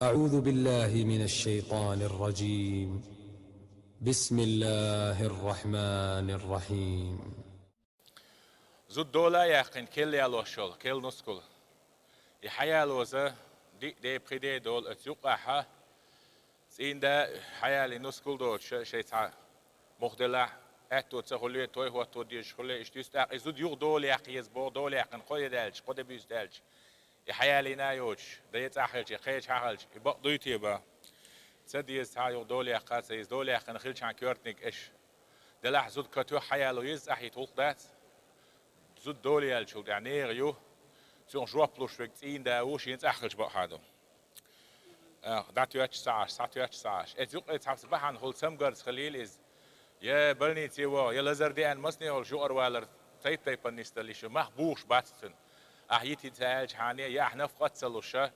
أعوذ بالله من الشيطان الرجيم. بسم الله الرحمن الرحيم. زود دولا يقين كل يالوشول كل نسكول يحيالوزه دي بريدي دول اتيوقعها زين ده حيالي نسكول دول شيء تاع مخدلة اتو تخلي توي هو تو ديش خلي اشتيست زود يوغ دول يقيز بو دول يقين قوي دالج قد بيز دالج يحيالي نايوش ديت أحلج يقيش أحلج يبقى دويتي با سديس تاع دول يقاس يز دول يقين خلش عن كيرتنيك إيش دلح زود كتو حيالو يز أحي توق دات زود دولي يالشول يعني غيو سون جوابلوش وقت إن ده وش ينتأخرج بقى هذا داتو ياتش ساعة ساتو ياتش ساعة اتوق اتحبس بحن هول سمجرز خليل إز يا بلني تيوا يا لزر دي أن مسني هول جو أروالر تيب النستلي شو محبوش باتسن أحيتي تاج حاني يا إحنا فقط سلوشة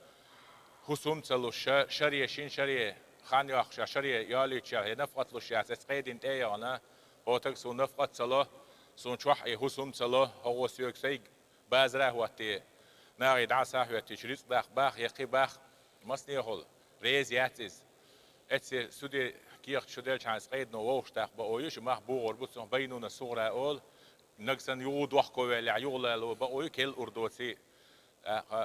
خصوم سلوشة شرية شين شرية خاني أخشى شرية يالي تشا هنا فقط لوشة تسقيد انتي أنا بوتك سون نفقط سلو سون شوح خصوم سلو هو سيوك سيج بازره وقتي ناقي دعسه وقتي شريط باخ يقي باخ مسني هول ريز ياتيز اتسي سودي كيخ شدل شانس قيد نو ووش تاخ بأويش محبور بوسون بينون الصورة أول نقصن يود وحكو ولا يغلا لو بأوي كل أردوتي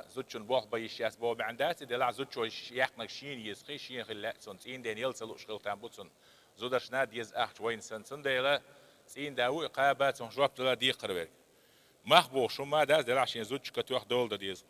زوجن بوخ بيشياس بو بعندات دلع زوجو يحنك شين يسخي شين خلا سنتين دين يلسلو شغل تامبوتسون زودش ناد يز أخت وين سنتين ديلا سين داوي قابات جواب دلا دي قربك محبور شو ما داز دلع شين زوج كتوخ دول ديز